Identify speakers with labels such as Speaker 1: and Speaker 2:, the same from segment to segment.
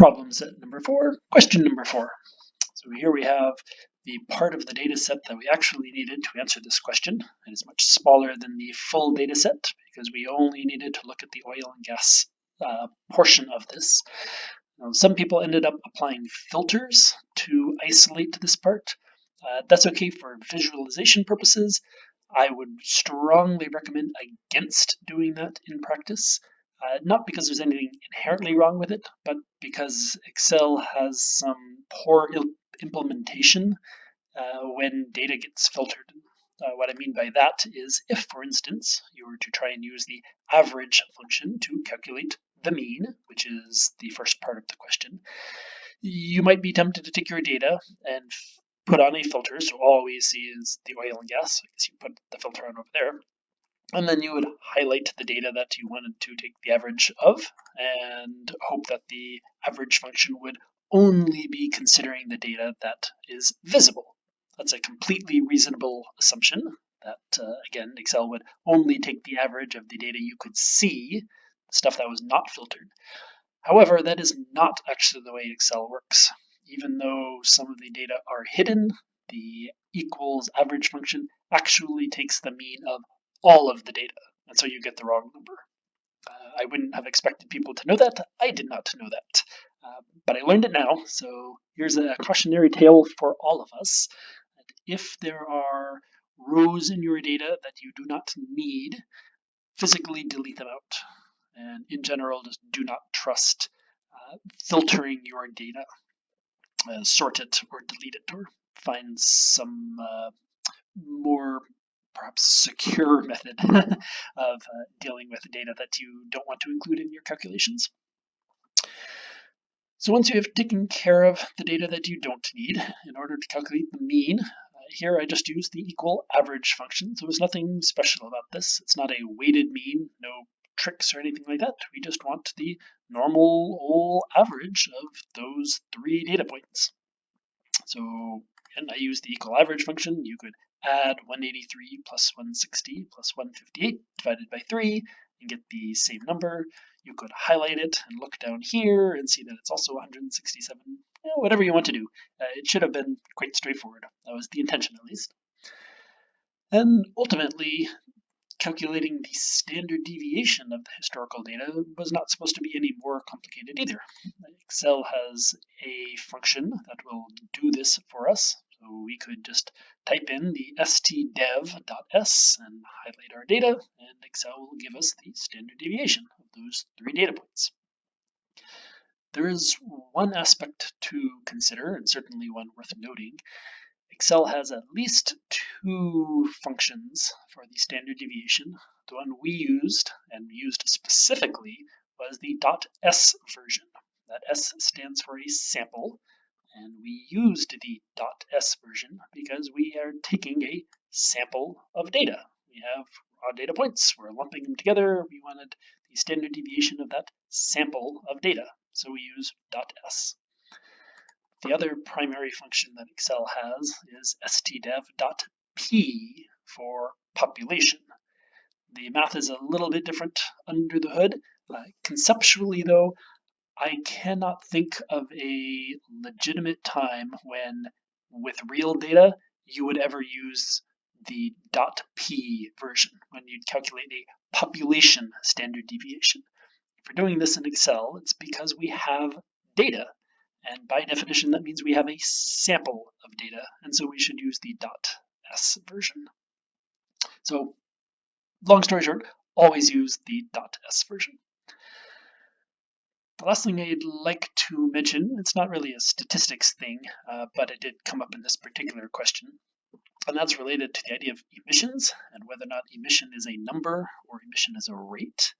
Speaker 1: Problem set number 4, question number 4. So here we have the part of the data set that we actually needed to answer this question. It is much smaller than the full data set because we only needed to look at the oil and gas portion of this. Now, some people ended up applying filters to isolate this part. That's okay for visualization purposes. I would strongly recommend against doing that in practice. Not because there's anything inherently wrong with it, but because Excel has some poor implementation when data gets filtered. What I mean by that is if, for instance, you were to try and use the average function to calculate the mean, which is the first part of the question, you might be tempted to take your data and put on a filter, so all we see is the oil and gas. I guess you put the filter on over there. And then you would highlight the data that you wanted to take the average of and hope that the average function would only be considering the data that is visible. That's a completely reasonable assumption that, again, Excel would only take the average of the data you could see, stuff that was not filtered. However, that is not actually the way Excel works. Even though some of the data are hidden, the equals average function actually takes the mean of all of the data, and so you get the wrong number. I wouldn't have expected people to know that. I did not know that, but I learned it now, so here's a cautionary tale for all of us. If there are rows in your data that you do not need, physically delete them out. And in general, just do not trust filtering your data. Sort it or delete it or find some more perhaps secure method of dealing with data that you don't want to include in your calculations. So once you have taken care of the data that you don't need, in order to calculate the mean, here I just use the equal average function. So there's nothing special about this. It's not a weighted mean, no tricks or anything like that. We just want the normal old average of those 3 data points. So again, I use the equal average function. You could add 183 plus 160 plus 158 divided by 3 and get the same number. You could highlight it and look down here and see that it's also 167. Whatever you want to do. It should have been quite straightforward. That was the intention, at least. And ultimately, calculating the standard deviation of the historical data was not supposed to be any more complicated either. Excel has a function that will do this for us. So we could just type in the stdev.s and highlight our data, and Excel will give us the standard deviation of those 3 data points. There is one aspect to consider, and certainly one worth noting. Excel has at least 2 functions for the standard deviation. The one we used, and used specifically, was the .s version. That S stands for a sample, and we used the .s version because we are taking a sample of data. We have raw data points, we're lumping them together, we wanted the standard deviation of that sample of data, so we use .s. The other primary function that Excel has is stdev.p for population. The math is a little bit different under the hood. Conceptually, though, I cannot think of a legitimate time when, with real data, you would ever use the .p version, when you'd calculate a population standard deviation. If we're doing this in Excel, it's because we have data. And by definition, that means we have a sample of data, and so we should use the .s version. So, long story short, always use the .s version. The last thing I'd like to mention, it's not really a statistics thing, but it did come up in this particular question, and that's related to the idea of emissions and whether or not emission is a number or emission is a rate.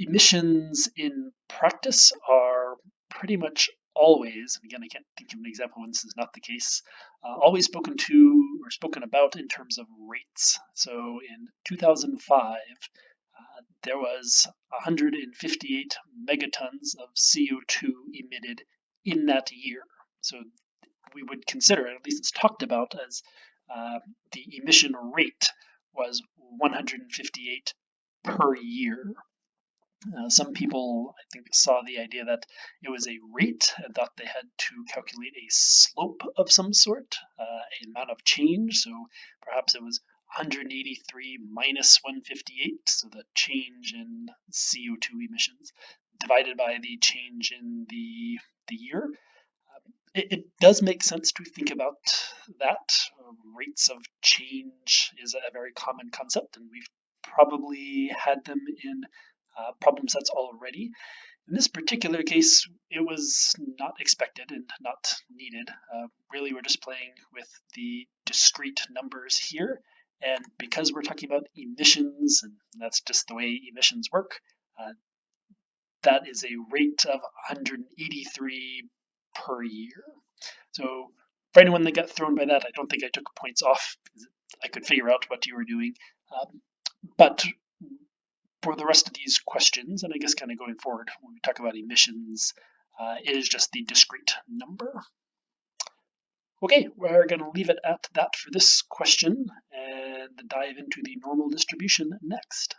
Speaker 1: Emissions in practice are pretty much always, and again, I can't think of an example when this is not the case, always spoken to or spoken about in terms of rates. So in 2005, there was 158 megatons of CO2 emitted in that year. So we would consider, at least it's talked about as the emission rate was 158 per year. Some people, I think, saw the idea that it was a rate and thought they had to calculate a slope of some sort, an amount of change. So perhaps it was 183 minus 158, so the change in CO2 emissions divided by the change in the year. It does make sense to think about that. Rates of change is a very common concept, and we've probably had them in problem sets already. In this particular case, it was not expected and not needed. Really, we're just playing with the discrete numbers here. And because we're talking about emissions, and that's just the way emissions work, that is a rate of 183 per year. So for anyone that got thrown by that, I don't think I took points off because I could figure out what you were doing. But for the rest of these questions, and I guess kind of going forward when we talk about emissions, it is just the discrete number. Okay, we're going to leave it at that for this question and dive into the normal distribution next.